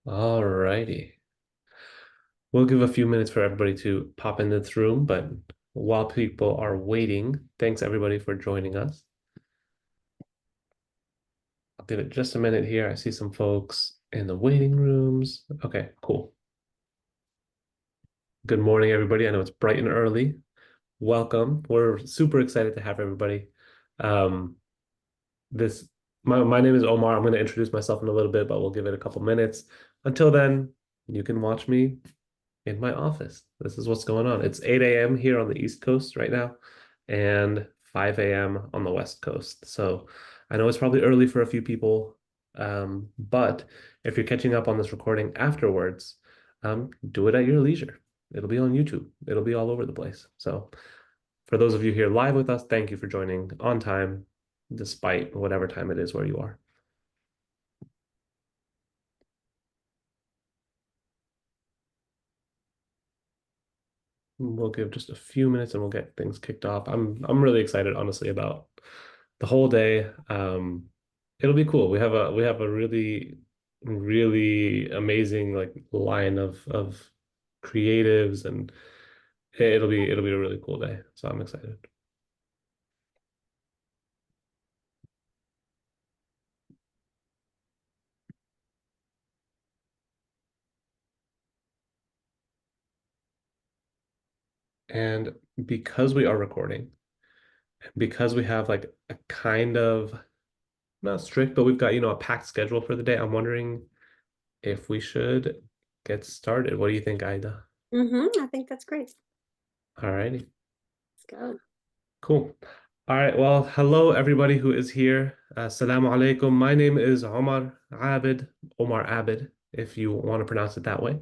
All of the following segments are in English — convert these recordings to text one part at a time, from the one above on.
All righty. We'll give a few minutes for everybody to pop into this room, but while people are waiting, thanks everybody for joining us. I'll give it just a minute here. I see some folks in the waiting rooms. Okay, cool. Good morning, everybody. I know it's bright and early. Welcome. We're super excited to have everybody. Um, this my name is Omar. I'm going to introduce myself in a little bit, but we'll give it a couple minutes. Until then, you can watch me in my office. This is what's going on. It's 8 a.m. here on the East Coast right now and 5 a.m. on the West Coast. So I know it's probably early for a few people, but if you're catching up on this recording afterwards, do it at your leisure. It'll be on YouTube. It'll be all over the place. So for those of you here live with us, thank you for joining on time, despite whatever time it is where you are. We'll give just a few minutes and we'll get things kicked off. I'm really excited, honestly, about the whole day. It'll be cool. We have a really amazing like line of creatives, and it'll be a really cool day. So I'm excited. And because we are recording, because we have like a kind of not strict, but we've got, a packed schedule for the day, I'm wondering if we should get started. What do you think, Aida? I think that's great. All righty. Let's go. Cool. All right. Well, hello, everybody who is here. Assalamu alaikum. My name is Omar Abed, Omar Abed, if you want to pronounce it that way.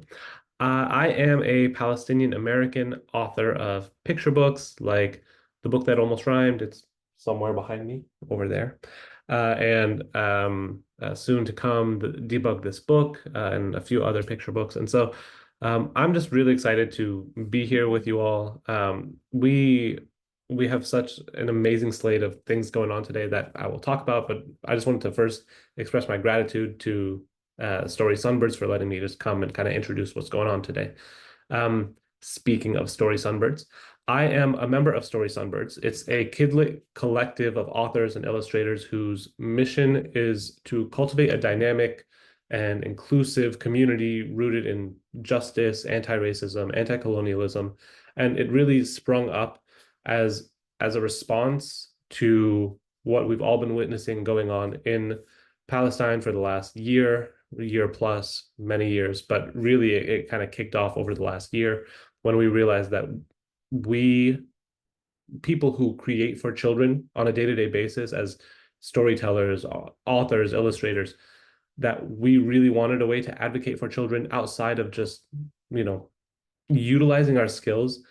I am a Palestinian American author of picture books, like the book that almost rhymed. It's somewhere behind me over there. And soon to come, Debug This Book, and a few other picture books. And so I'm just really excited to be here with you all. We have such an amazing slate of things going on today that I will talk about, but I just wanted to first express my gratitude to Story Sunbirds for letting me just come and kind of introduce what's going on today. Speaking of Story Sunbirds, I am a member of Story Sunbirds. It's a kidlit collective of authors and illustrators whose mission is to cultivate a dynamic and inclusive community rooted in justice, anti-racism, anti-colonialism, and it really sprung up as a response to what we've all been witnessing going on in Palestine for the last year plus, many years, but really it kind of kicked off over the last year when we realized that we, people who create for children on a day-to-day basis as storytellers, authors, illustrators, that we really wanted a way to advocate for children outside of just, you know, utilizing our skills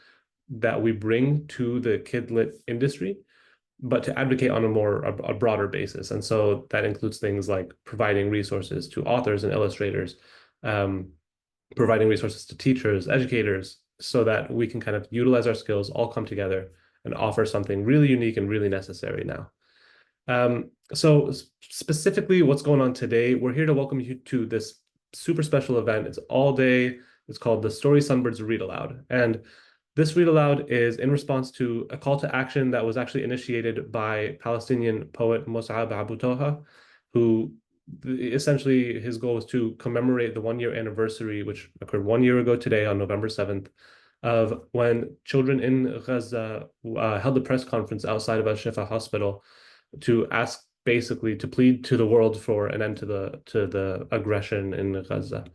that we bring to the kidlit industry, but to advocate on a broader basis. And so that includes things like providing resources to authors and illustrators, um, providing resources to teachers, educators, so that we can kind of utilize our skills, all come together and offer something really unique and really necessary now. So specifically what's going on today, we're here to welcome you to this super special event. It's all day. It's called the Story Sunbirds Read Aloud. And this read aloud is in response to a call to action that was actually initiated by Palestinian poet Mus'ab Abu Toha, who essentially his goal was to commemorate the 1 year anniversary, which occurred 1 year ago today on November 7th, of when children in Gaza held a press conference outside of Al-Shifa hospital to ask basically to plead to the world for an end to the aggression in Gaza.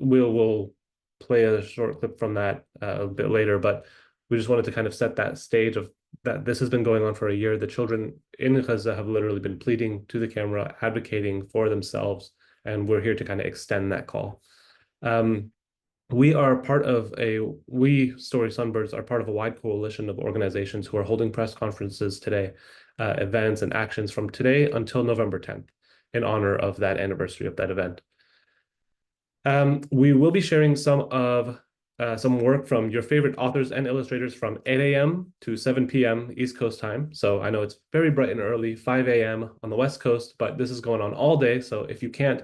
We'll play a short clip from that a bit later, but we just wanted to kind of set that stage of that this has been going on for a year. The children in Gaza have literally been pleading to the camera, advocating for themselves, and we're here to kind of extend that call. We are part of we, Story Sunbirds, are part of a wide coalition of organizations who are holding press conferences today, events and actions from today until November 10th in honor of that anniversary of that event. We will be sharing some work from your favorite authors and illustrators from 8 a.m. to 7 p.m. East Coast time. So I know it's very bright and early, 5 a.m. on the West Coast, but this is going on all day. So if you can't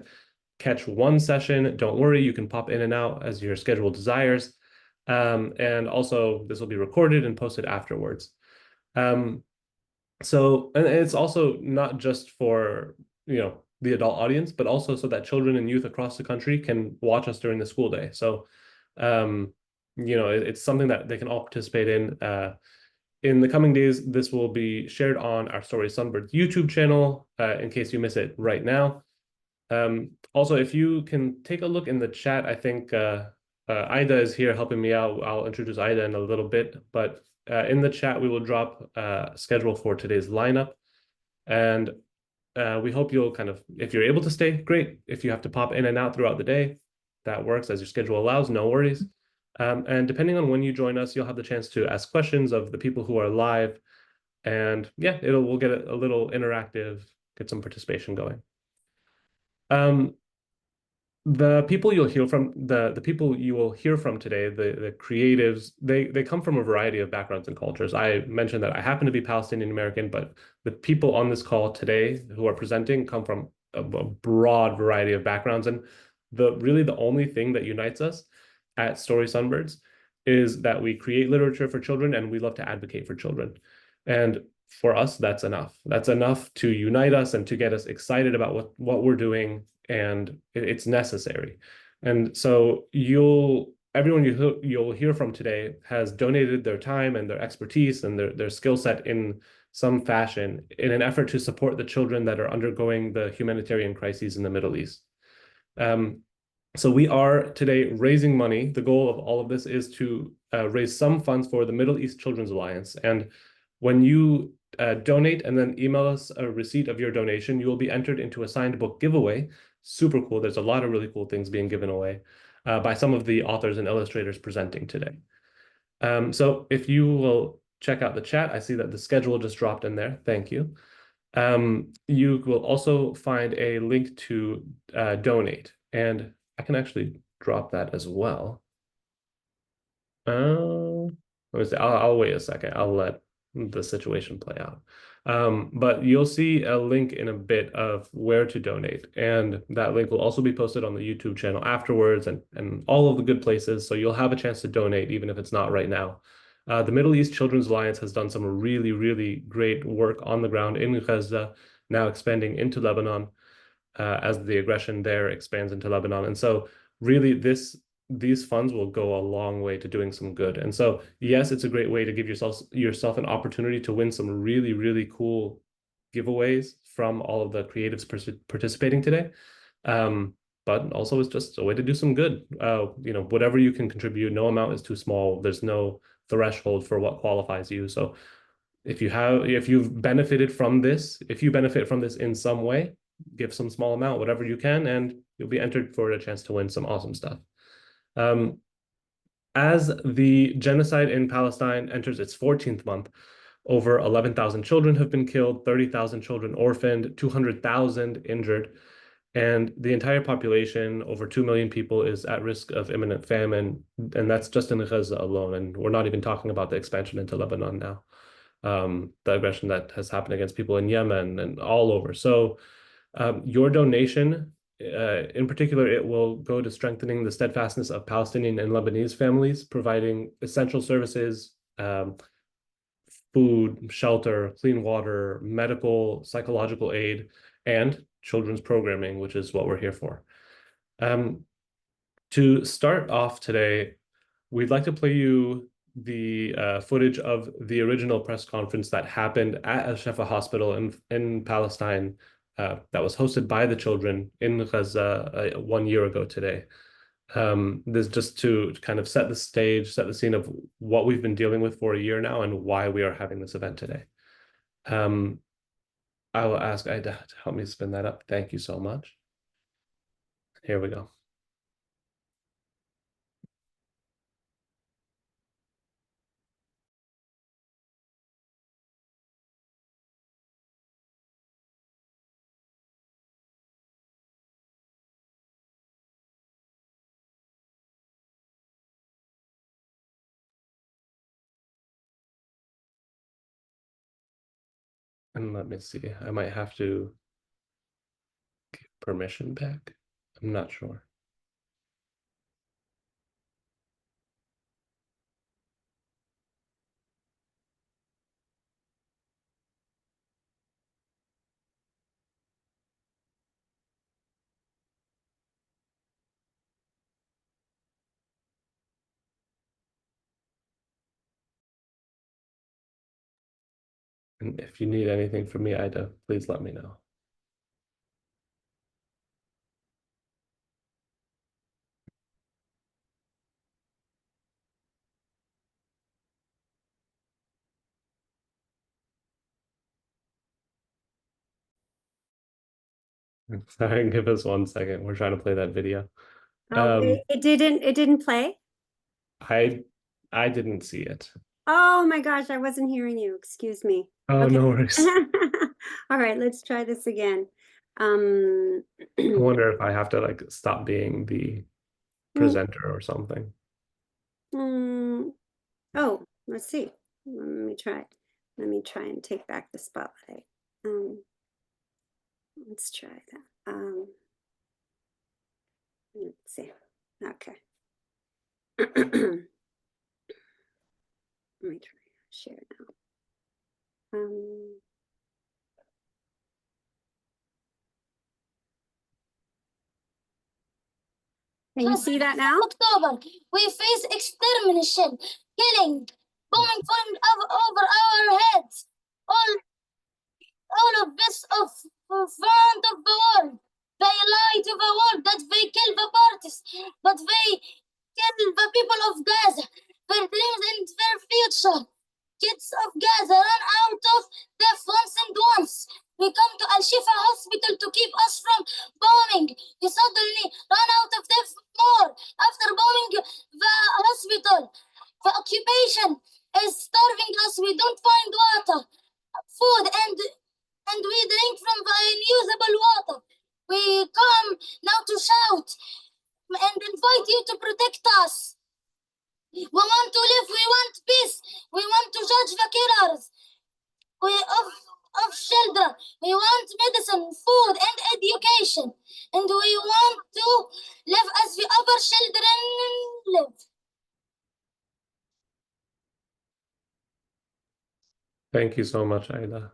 catch one session, don't worry, you can pop in and out as your schedule desires. And also, this will be recorded and posted afterwards. Um, and it's also not just for, the adult audience, but also so that children and youth across the country can watch us during the school day. So, um, it's something that they can all participate in. In the coming days, this will be shared on our Story Sunbird YouTube channel, in case you miss it right now. Also, if you can take a look in the chat, I think Ida is here helping me out. I'll introduce Ida in a little bit, but in the chat, we will drop schedule for today's lineup. And we hope you'll if you're able to stay, great. If you have to pop in and out throughout the day, that works as your schedule allows, no worries. And depending on when you join us, you'll have the chance to ask questions of the people who are live. And yeah, we'll get a little interactive, get some participation going. The people you'll hear from the people you will hear from today, the creatives, they come from a variety of backgrounds and cultures. I mentioned that I happen to be Palestinian American, but the people on this call today who are presenting come from a broad variety of backgrounds. And the only thing that unites us at Story Sunbirds is that we create literature for children and we love to advocate for children. And for us, that's enough. That's enough to unite us and to get us excited about what we're doing, and it's necessary. And so everyone you'll hear from today has donated their time and their expertise and their skill set in some fashion in an effort to support the children that are undergoing the humanitarian crises in the Middle East. So we are today raising money. The goal of all of this is to raise some funds for the Middle East Children's Alliance. And when you donate and then email us a receipt of your donation, you will be entered into a signed book giveaway. Super cool. There's a lot of really cool things being given away by some of the authors and illustrators presenting today. So if you will check out the chat, I see that the schedule just dropped in there. Thank you. You will also find a link to donate, and I can actually drop that as well. Let me see. I'll wait a second. I'll let the situation play out. But you'll see a link in a bit of where to donate, and that link will also be posted on the YouTube channel afterwards and all of the good places. So you'll have a chance to donate, even if it's not right now. The Middle East Children's Alliance has done some really, really great work on the ground in Gaza, now expanding into Lebanon as the aggression there expands into Lebanon. And so really these funds will go a long way to doing some good. And so, yes, it's a great way to give yourself an opportunity to win some really, really cool giveaways from all of the creatives participating today. But also it's just a way to do some good. Whatever you can contribute, no amount is too small. There's no threshold for what qualifies you. So if you've benefited from this, if you benefit from this in some way, give some small amount, whatever you can, and you'll be entered for a chance to win some awesome stuff. As the genocide in Palestine enters its 14th month, over 11,000 children have been killed, 30,000 children orphaned, 200,000 injured, and the entire population, over 2 million people, is at risk of imminent famine. And that's just in Gaza alone. And we're not even talking about the expansion into Lebanon now. The aggression that has happened against people in Yemen and all over. So your donation, in particular, it will go to strengthening the steadfastness of Palestinian and Lebanese families, providing essential services, food, shelter, clean water, medical, psychological aid, and children's programming, which is what we're here for. To start off today, we'd like to play you the footage of the original press conference that happened at Al Shifa Hospital in Palestine that was hosted by the children in Gaza 1 year ago today. This just to kind of set the stage, set the scene of what we've been dealing with for a year now and why we are having this event today. I will ask Ida to help me spin that up. Thank you so much. Here we go. And let me see. I might have to give permission back. I'm not sure. And if you need anything from me, Ida, please let me know. Sorry, give us 1 second. We're trying to play that video. Oh, it didn't play? I didn't see it. Oh my gosh, I wasn't hearing you. Excuse me. Oh, Okay. no worries. All right, let's try this again. I wonder if I have to like stop being the mm, presenter or something. oh, let's see. Let me try. Let me try and take back the spotlight. Let's try that. Let's see. Okay. Let me try share now. Can you see that now? October, we face extermination, killing, bombing from over our heads. All of this of front of the world. They lie to the world that they kill the parties, but they kill the people of Gaza, their dreams and their future. Kids of Gaza run out of death once and once. We come to Al-Shifa hospital to keep us from bombing. We suddenly run out of death more after bombing the hospital. The occupation is starving us. We don't find water, food, and we drink from the unusable water. We come now to shout and invite you to protect us. We want to live, we want peace, we want to judge the killers of children. We want medicine, food, and education. And we want to live as the other children live. Thank you so much, Aida.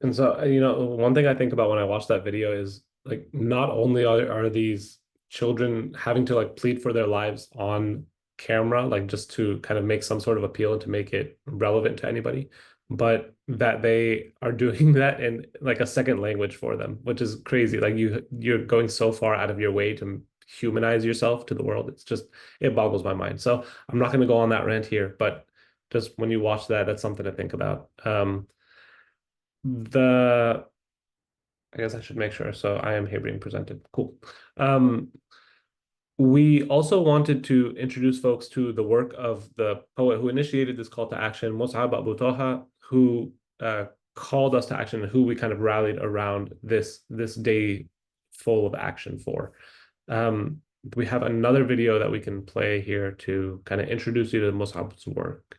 And so, you know, one thing I think about when I watch that video is like, not only are these children having to like plead for their lives on camera, like just to kind of make some sort of appeal and to make it relevant to anybody, but that they are doing that in like a second language for them, which is crazy. Like you're going so far out of your way to humanize yourself to the world. It's just, it boggles my mind. So I'm not going to go on that rant here, but just when you watch that, that's something to think about. The I guess I should make sure. So I am here being presented. Cool. We also wanted to introduce folks to the work of the poet who initiated this call to action, Mus'ab Abu Toha, who called us to action and who we kind of rallied around this day full of action for. We have another video that we can play here to kind of introduce you to Mus'ab's work.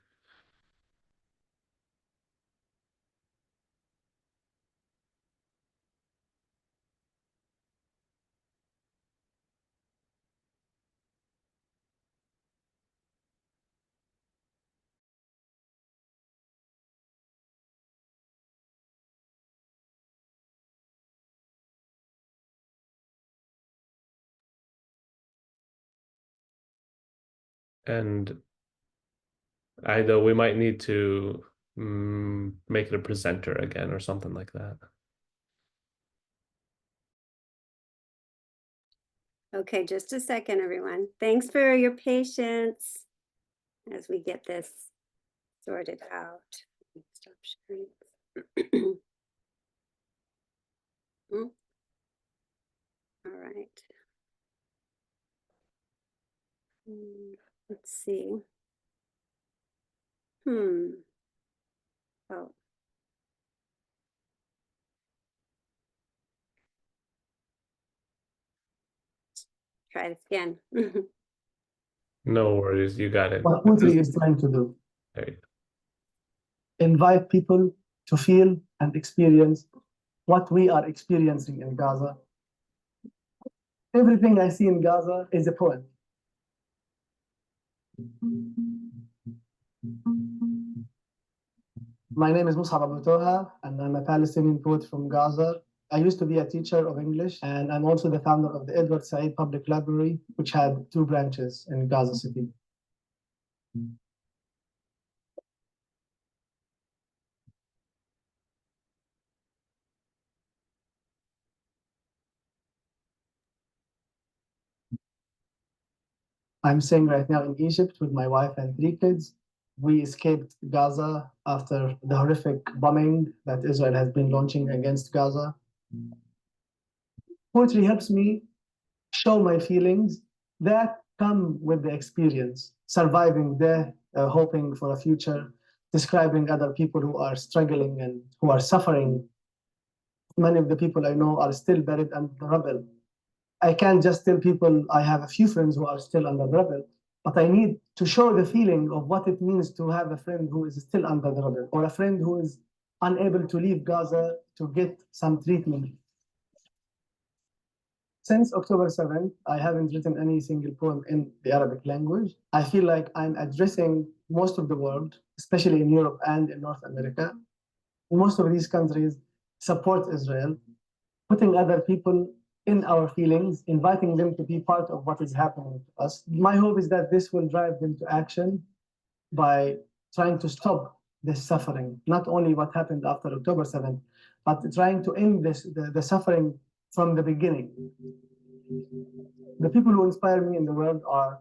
And Either we might need to make it a presenter again or something like that. Okay, just a second, everyone. Thanks for your patience as we get this sorted out. Stop sharing. All right. Let's see. Oh. Try it again. No worries, you got it. What poetry is trying to do. There you go. Invite people to feel and experience what we are experiencing in Gaza. Everything I see in Gaza is a poem. My name is Musab Abu Toha, and I'm a Palestinian poet from Gaza. I used to be a teacher of English, and I'm also the founder of the Edward Said Public Library, which had 2 branches in Gaza City. I'm staying right now in Egypt with my wife and 3 kids. We escaped Gaza after the horrific bombing that Israel has been launching against Gaza. Poetry helps me show my feelings that come with the experience, surviving death, hoping for a future, describing other people who are struggling and who are suffering. Many of the people I know are still buried under the rubble. I can't just tell people I have a few friends who are still under the rubble, but I need to show the feeling of what it means to have a friend who is still under the rubble, or a friend who is unable to leave Gaza to get some treatment. Since October 7th, I haven't written any single poem in the Arabic language. I feel like I'm addressing most of the world, especially in Europe and in North America. Most of these countries support Israel, putting other people in our feelings, inviting them to be part of what is happening to us. My hope is that this will drive them to action by trying to stop this suffering, not only what happened after October 7th, but trying to end the suffering from the beginning. The people who inspire me in the world are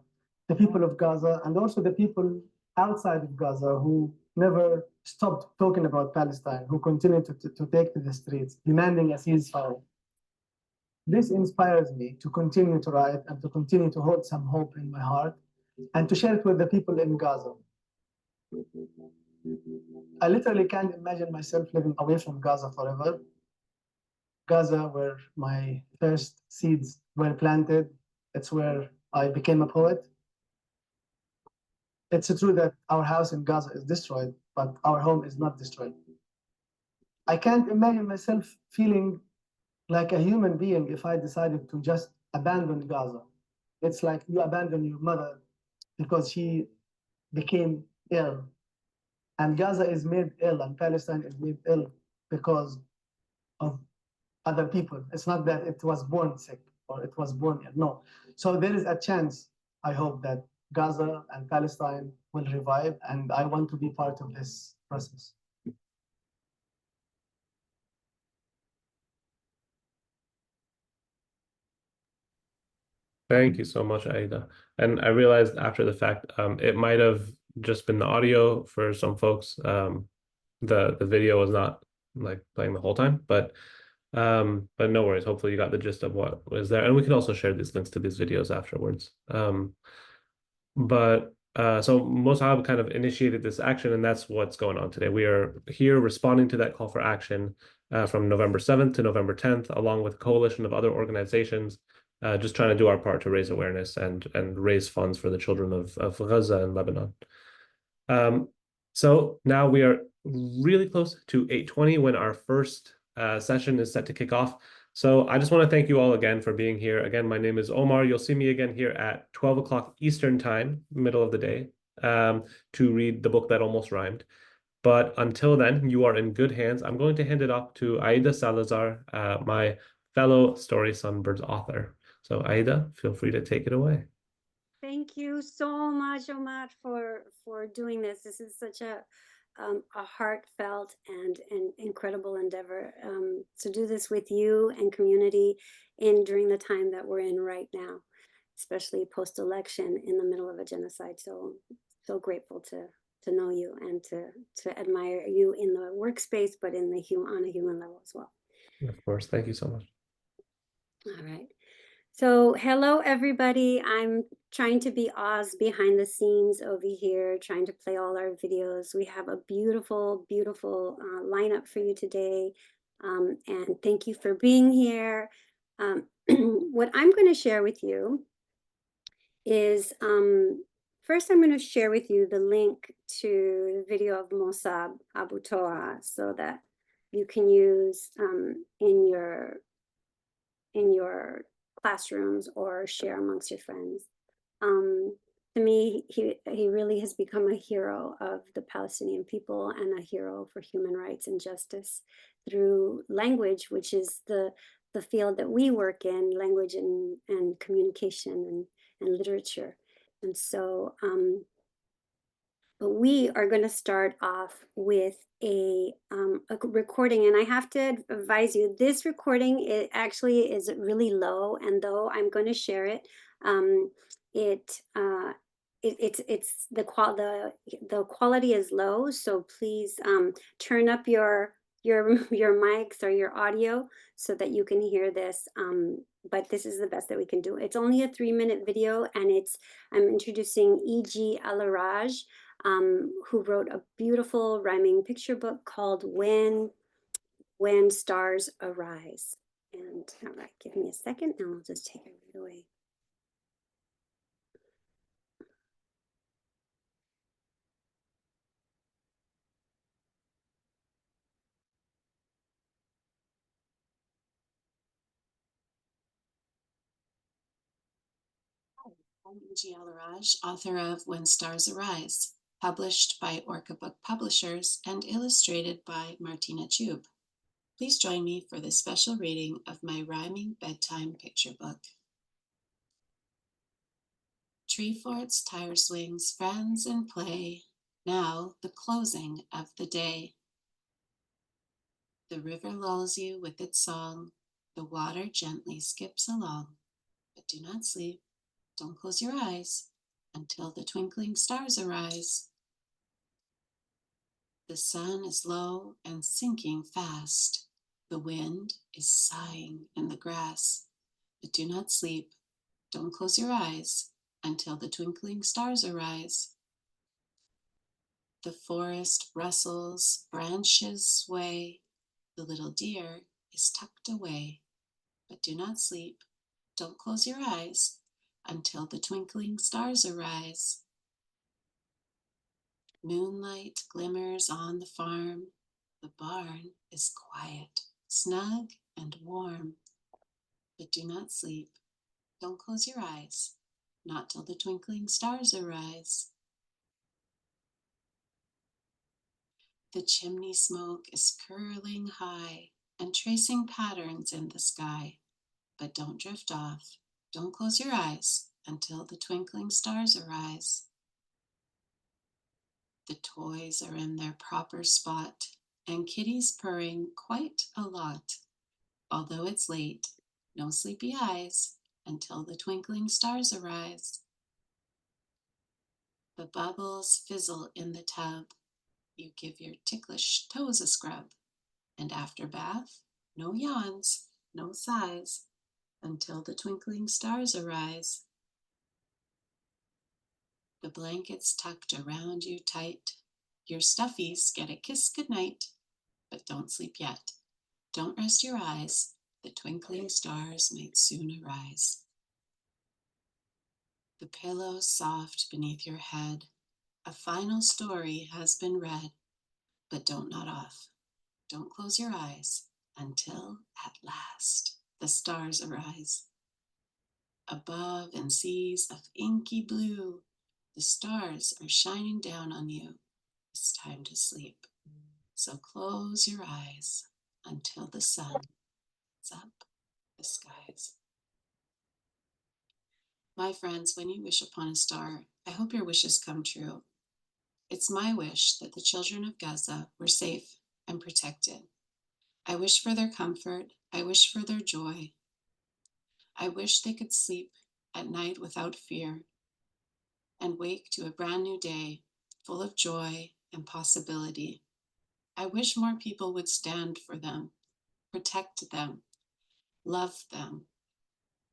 the people of Gaza and also the people outside of Gaza who never stopped talking about Palestine, who continue to take to the streets, demanding a ceasefire. This inspires me to continue to write and to continue to hold some hope in my heart and to share it with the people in Gaza. I literally can't imagine myself living away from Gaza forever. Gaza, where my first seeds were planted, it's where I became a poet. It's true that our house in Gaza is destroyed, but our home is not destroyed. I can't imagine myself feeling like a human being if I decided to just abandon Gaza. It's like you abandon your mother because she became ill. And Gaza is made ill and Palestine is made ill because of other people. It's not that it was born sick or it was born ill. No. So there is a chance, I hope, that Gaza and Palestine will revive, and I want to be part of this process. Thank you so much, Aida. And I realized after the fact, it might have just been the audio for some folks. The video was not like playing the whole time, but no worries. Hopefully you got the gist of what was there. And we can also share these links to these videos afterwards. So Mossab kind of initiated this action, and that's what's going on today. We are here responding to that call for action from November 7th to November 10th, along with a coalition of other organizations, just trying to do our part to raise awareness and raise funds for the children of Gaza and Lebanon. So now we are really close to 8:20 when our first session is set to kick off. So I just want to thank you all again for being here. Again, my name is Omar. You'll see me again here at 12 o'clock Eastern time, middle of the day, to read the book that almost rhymed. But until then, you are in good hands. I'm going to hand it off to Aida Salazar, my fellow Story Sunbirds author. So Aida, feel free to take it away. Thank you so much, Omar, for doing this. This is such a heartfelt and incredible endeavor to do this with you and community during the time that we're in right now, especially post-election in the middle of a genocide. So grateful to know you and to admire you in the workspace, but on a human level as well. Of course, thank you so much. All right. So hello, everybody. I'm trying to be Oz behind the scenes over here, trying to play all our videos. We have a beautiful, beautiful lineup for you today. And thank you for being here. What I'm going to share with you is, first I'm going to share with you the link to the video of Mossab Abu Toha so that you can use in your classrooms or share amongst your friends. To me, he really has become a hero of the Palestinian people and a hero for human rights and justice through language, which is the field that we work in, language and communication and literature. And so but we are going to start off with a recording, and I have to advise you, this recording, it actually is really low, and though I'm going to share it, it's the quality is low, so please turn up your your mics or your audio so that you can hear this. But this is the best that we can do. It's only a 3-minute video, and I'm introducing E.G. Alaraj, who wrote a beautiful rhyming picture book called When Stars Arise. And all right, give me a second and I'll just take it right away. I'm E.G. Alaraj, author of When Stars Arise, published by Orca Book Publishers and illustrated by Martina Chube. Please join me for this special reading of my rhyming bedtime picture book. Tree forts, tire swings, friends and play, now the closing of the day. The river lulls you with its song, the water gently skips along, but do not sleep, don't close your eyes, until the twinkling stars arise. The sun is low and sinking fast. The wind is sighing in the grass. But do not sleep, don't close your eyes, until the twinkling stars arise. The forest rustles, branches sway. The little deer is tucked away. But do not sleep, don't close your eyes, until the twinkling stars arise. Moonlight glimmers on the farm. The barn is quiet, snug and warm. But do not sleep, don't close your eyes, not till the twinkling stars arise. The chimney smoke is curling high and tracing patterns in the sky. But don't drift off, don't close your eyes until the twinkling stars arise. The toys are in their proper spot, and kitty's purring quite a lot. Although it's late, no sleepy eyes until the twinkling stars arise. The bubbles fizzle in the tub. You give your ticklish toes a scrub. And after bath, no yawns, no sighs, until the twinkling stars arise. The blankets tucked around you tight. Your stuffies get a kiss goodnight. But don't sleep yet. Don't rest your eyes. The twinkling stars might soon arise. The pillow soft beneath your head. A final story has been read. But don't nod off. Don't close your eyes until at last the stars arise. Above in seas of inky blue, the stars are shining down on you. It's time to sleep. So close your eyes until the sun is up the skies. My friends, when you wish upon a star, I hope your wishes come true. It's my wish that the children of Gaza were safe and protected. I wish for their comfort. I wish for their joy. I wish they could sleep at night without fear and wake to a brand new day full of joy and possibility. I wish more people would stand for them, protect them, love them.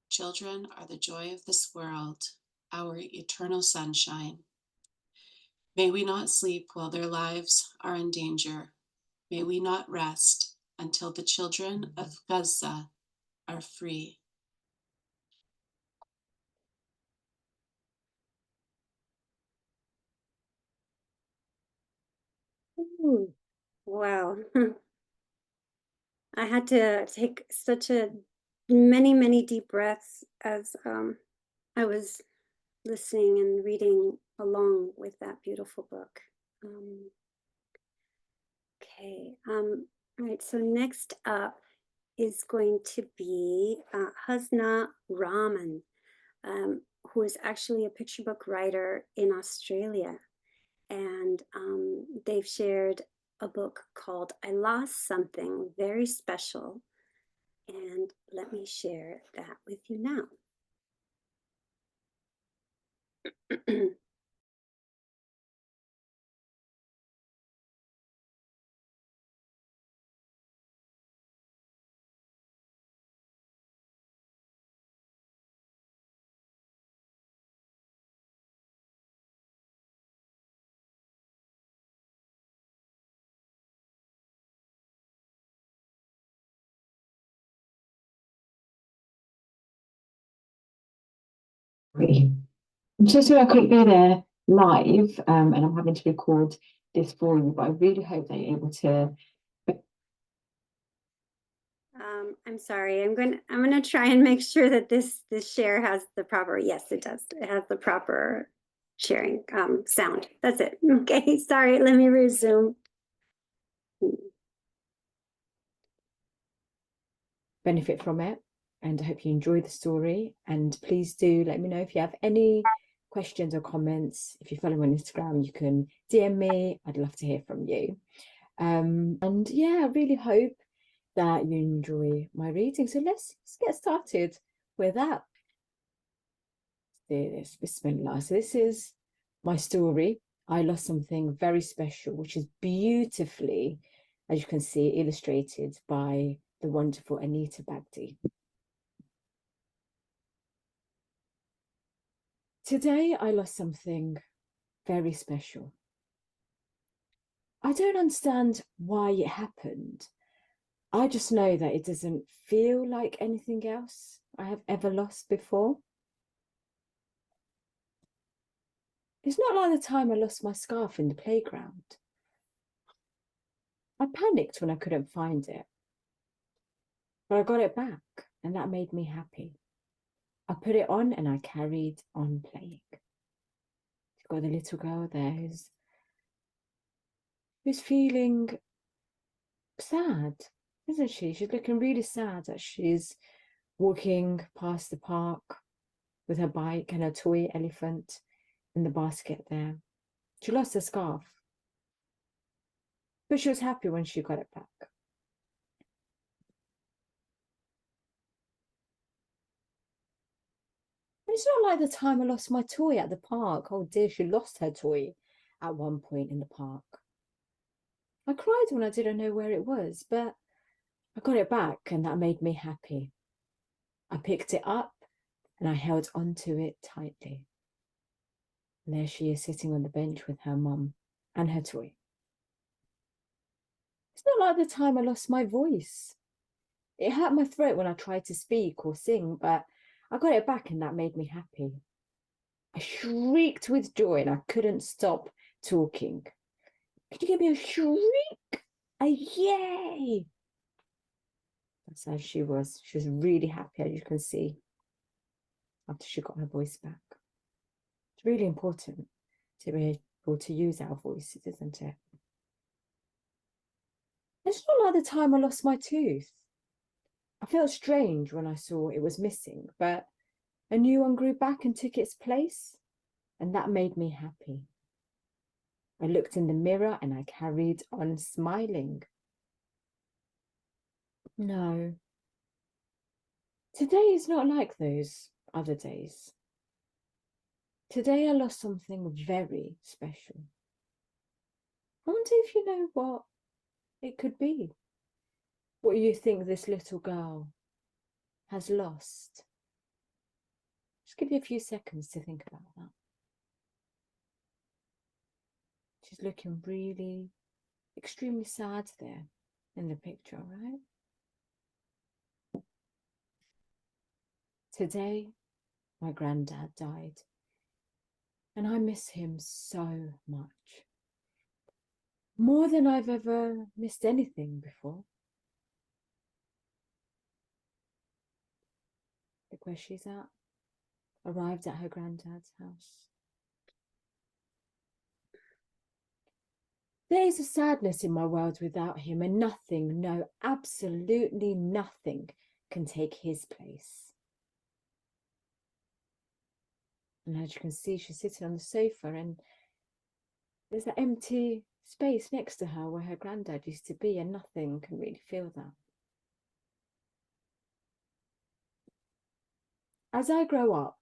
Children are the joy of this world, our eternal sunshine. May we not sleep while their lives are in danger. May we not rest until the children of Gaza are free. Ooh, wow. I had to take many deep breaths as I was listening and reading along with that beautiful book. Okay, all right, so next up is going to be Husna Rahman, who is actually a picture book writer in Australia. And they've shared a book called I Lost Something Very Special. And let me share that with you now. I'm so sorry I couldn't be there live, and I'm having to record this for you, but I really hope that you're able to. I'm sorry. I'm gonna try and make sure that this share has the proper. Yes, it does. It has the proper sharing sound. That's it. Okay. Sorry. Let me resume. Benefit from it, and I hope you enjoy the story. And please do let me know if you have any questions or comments. If you follow me on Instagram, you can DM me. I'd love to hear from you. And yeah, I really hope that you enjoy my reading. So let's get started with that. Let's do this. Bismillah. So this is my story. I lost something very special, which is beautifully, as you can see, illustrated by the wonderful Anita Bagdi. Today, I lost something very special. I don't understand why it happened. I just know that it doesn't feel like anything else I have ever lost before. It's not like the time I lost my scarf in the playground. I panicked when I couldn't find it, but I got it back, and that made me happy. I put it on and I carried on playing. You've got the little girl there who's feeling sad, isn't she? She's looking really sad that she's walking past the park with her bike and her toy elephant in the basket there. She lost her scarf, but she was happy when she got it back. It's not like the time I lost my toy at the park. Oh dear, she lost her toy at one point in the park. I cried when I didn't know where it was, but I got it back and that made me happy. I picked it up and I held onto it tightly. And there she is sitting on the bench with her mum and her toy. It's not like the time I lost my voice. It hurt my throat when I tried to speak or sing, but I got it back and that made me happy. I shrieked with joy and I couldn't stop talking. Could you give me a shriek? A yay! That's how she was. She was really happy, as you can see, after she got her voice back. It's really important to be able to use our voices, isn't it? It's not like the time I lost my tooth. I felt strange when I saw it was missing, but a new one grew back and took its place, and that made me happy. I looked in the mirror and I carried on smiling. No, today is not like those other days. Today I lost something very special. I wonder if you know what it could be. What you think this little girl has lost. Just give you a few seconds to think about that. She's looking really extremely sad there in the picture, right? Today, my granddad died, and I miss him so much. More than I've ever missed anything before. where she's at. Arrived at her granddad's house. There is a sadness in my world without him, and nothing, no, absolutely nothing can take his place. And as you can see, she's sitting on the sofa, and there's an empty space next to her where her granddad used to be, and nothing can really fill that. As I grow up,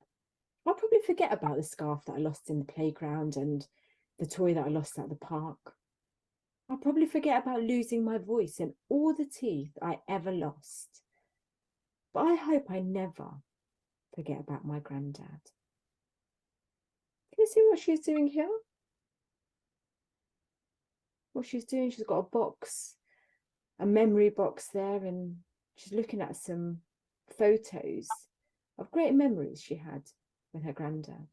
I'll probably forget about the scarf that I lost in the playground and the toy that I lost at the park. I'll probably forget about losing my voice and all the teeth I ever lost. But I hope I never forget about my granddad. Can you see what she's doing here? What she's doing, she's got a box, a memory box there, and she's looking at some photos of great memories she had with her granddad.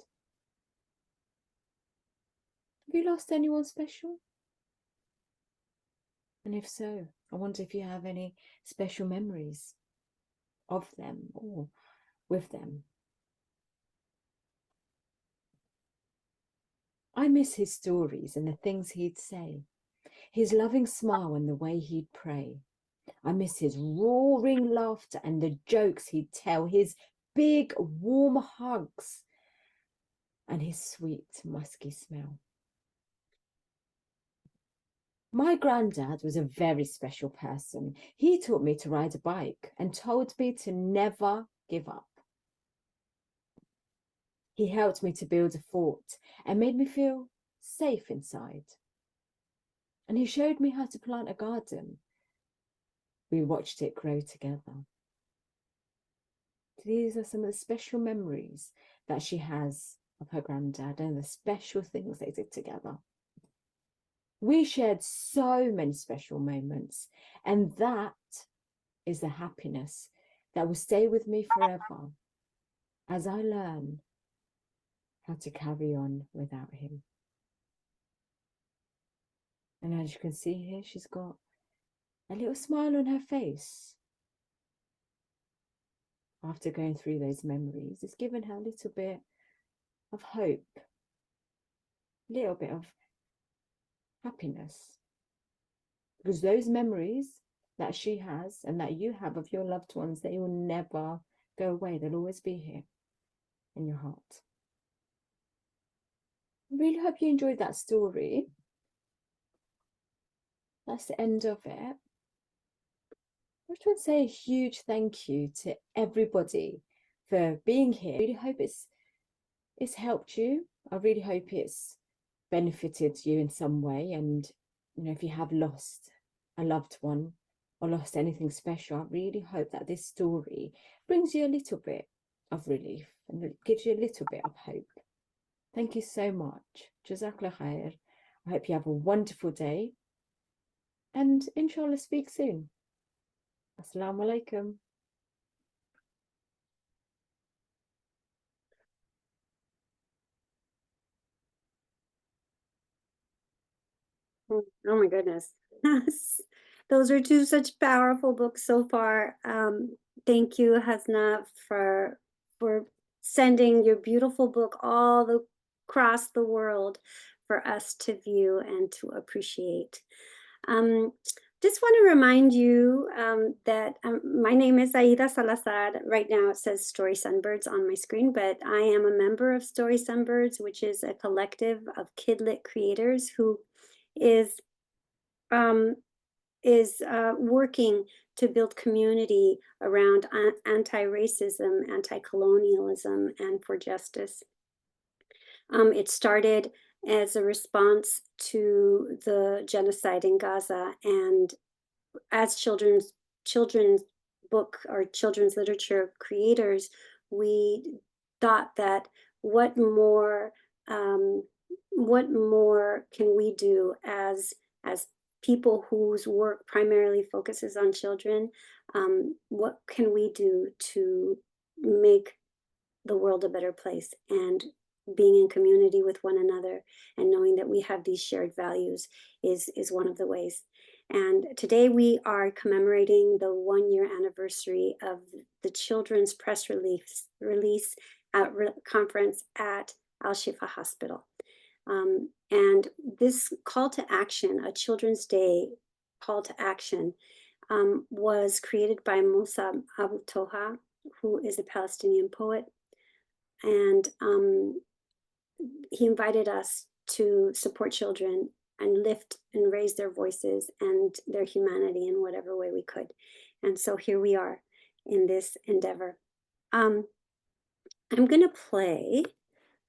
Have you lost anyone special? And if so, I wonder if you have any special memories of them or with them. I miss his stories and the things he'd say, his loving smile and the way he'd pray. I miss his roaring laughter and the jokes he'd tell, his big warm hugs and his sweet musky smell. My granddad was a very special person. He taught me to ride a bike and told me to never give up. He helped me to build a fort and made me feel safe inside. And he showed me how to plant a garden. We watched it grow together. These are some of the special memories that she has of her granddad and the special things they did together. We shared so many special moments, and that is the happiness that will stay with me forever as I learn how to carry on without him. And as you can see here, she's got a little smile on her face. After going through those memories, it's given her a little bit of hope, a little bit of happiness. Because those memories that she has and that you have of your loved ones, they will never go away. They'll always be here in your heart. I really hope you enjoyed that story. That's the end of it. I just want to say a huge thank you to everybody for being here. I really hope it's helped you. I really hope it's benefited you in some way. And if you have lost a loved one or lost anything special, I really hope that this story brings you a little bit of relief and it gives you a little bit of hope. Thank you so much. Jazakallah khair. I hope you have a wonderful day. And inshallah, speak soon. Assalamu alaikum. Oh my goodness. Those are two such powerful books so far. Thank you, Husna, for sending your beautiful book all across the world for us to view and to appreciate. Just want to remind you that my name is Aida Salazar. Right now it says Story Sunbirds on my screen, but I am a member of Story Sunbirds, which is a collective of kidlit creators who is working to build community around anti-racism, anti-colonialism, and for justice. It started as a response to the genocide in Gaza, and as children's book or children's literature creators, we thought that what more can we do as people whose work primarily focuses on children? What can we do to make the world a better place? And being in community with one another and knowing that we have these shared values is one of the ways. And today we are commemorating the 1-year anniversary of the children's press release conference at Al-Shifa Hospital. And this call to action, a Children's Day call to action, was created by Musa Abu Toha, who is a Palestinian poet. And he invited us to support children and lift and raise their voices and their humanity in whatever way we could. And so here we are in this endeavor. I'm going to play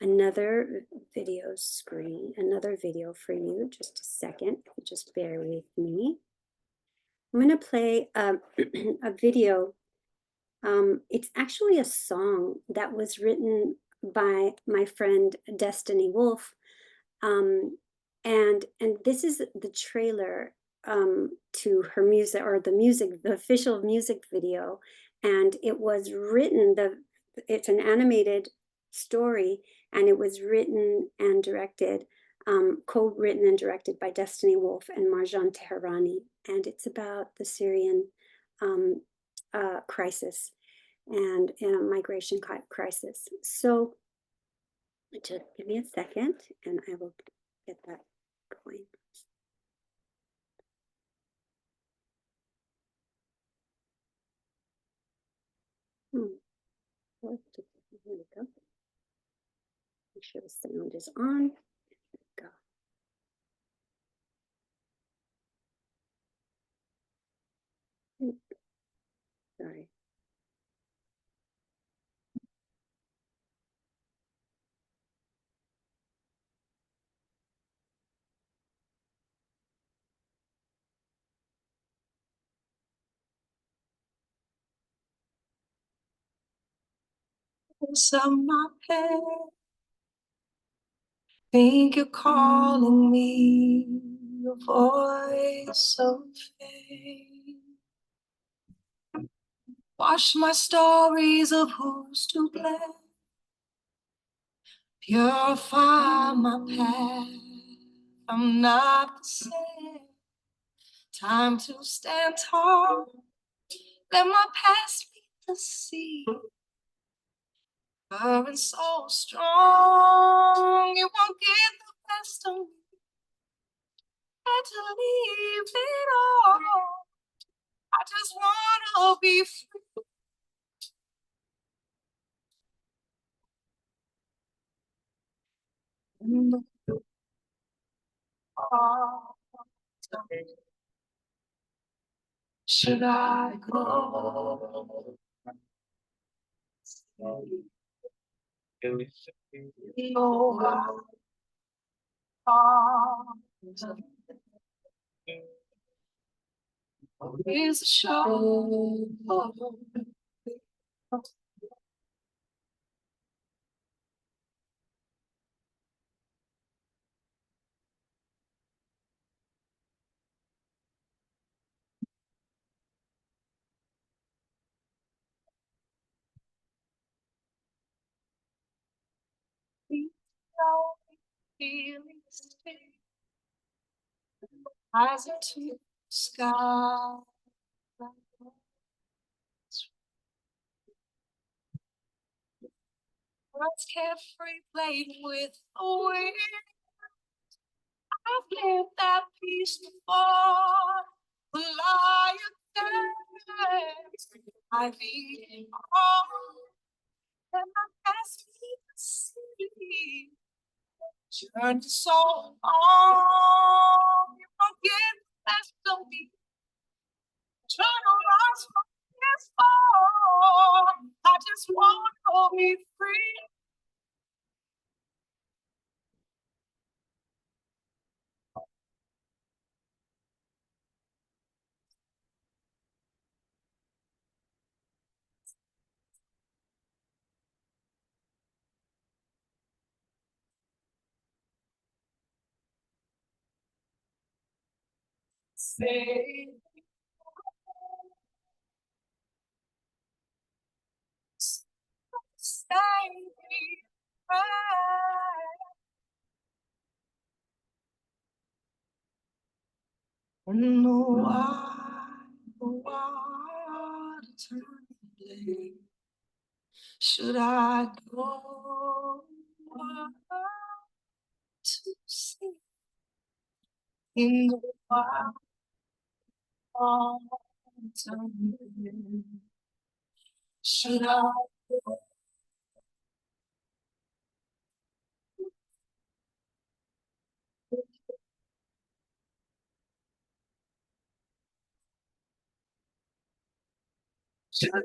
another video for you. Just a second, just bear with me. I'm going to play a video. It's actually a song that was written by my friend Destani Wolf. And this is the trailer to her music, or the official music video. And it was written, it's an animated story, and it was written and directed, co-written and directed by Destani Wolf and Marjan Tehrani. And it's about the Syrian crisis and migration crisis. So just give me a second and I will get that going. Here we go. Make sure the sound is on. There we go. Sorry. On my head, think you're calling me, your voice so faint. Wash my stories of who's to blame, purify my past. I'm not the same. Time to stand tall, let my past meet the sea. Current so strong, you won't get the best of me. Had to leave it all. I just wanna be free. Should I go? No, here's a show. Feeling still, eyes into the sky. Words carefree, played with the wind. I've lived that peace before. The lion dance, I've eaten all, and my past me to see. Journey so long, you won't get the best of me. Trying to rise from this fall, I just want to be free. Say, stay right. And the water turned black. Should I go to sea in the water turned black? Should I go should I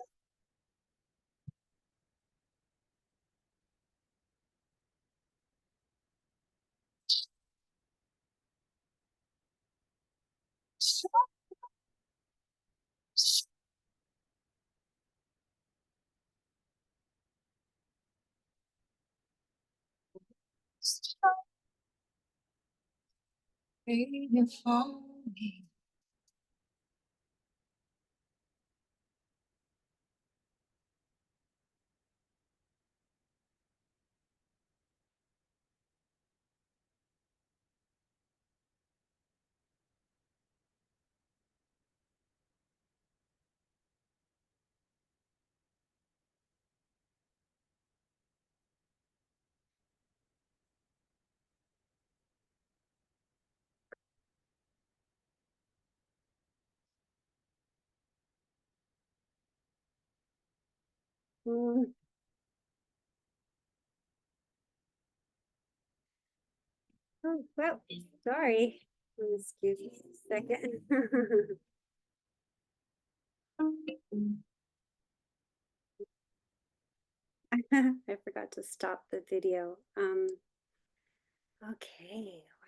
waiting for me? Mm. Oh, well, sorry. Excuse me a second. I forgot to stop the video. Okay,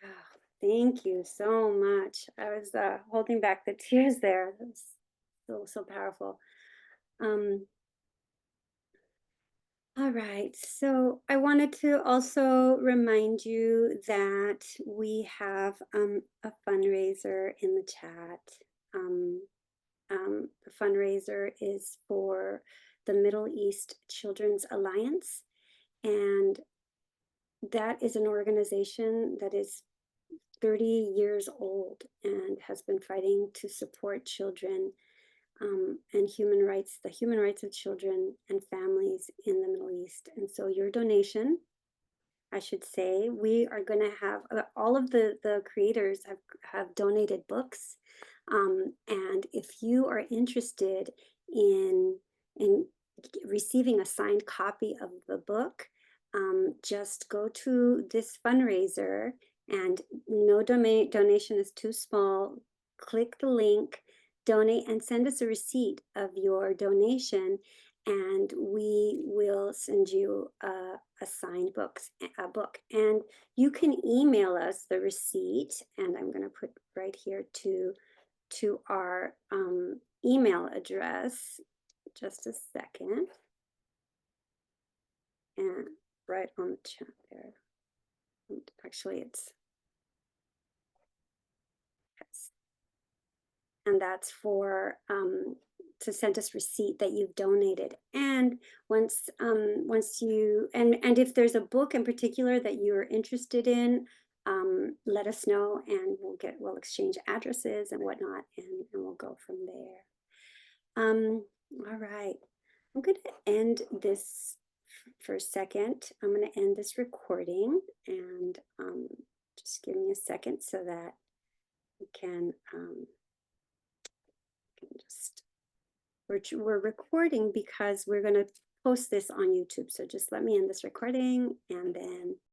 wow. Thank you so much. I was holding back the tears there. That was so powerful. All right, so I wanted to also remind you that we have a fundraiser in the chat. The fundraiser is for the Middle East Children's Alliance, and that is an organization that is 30 years old and has been fighting to support children and the human rights of children and families in the Middle East. And so your donation, I should say, we are going to have all of the creators have donated books. And if you are interested in receiving a signed copy of the book, just go to this fundraiser, and no donation is too small. Click the link, donate, and send us a receipt of your donation, and we will send you a signed book. And you can email us the receipt, and I'm going to put right here to our email address. Just a second. And right on the chat there. Actually, it's yes. And that's for to send us receipt that you've donated. And once you and if there's a book in particular that you're interested in, let us know, and we'll exchange addresses and whatnot, and we'll go from there. All right, I'm going to end this for a second. I'm going to end this recording, and just give me a second so that we can just, we're recording because we're going to post this on YouTube. So just let me end this recording, and then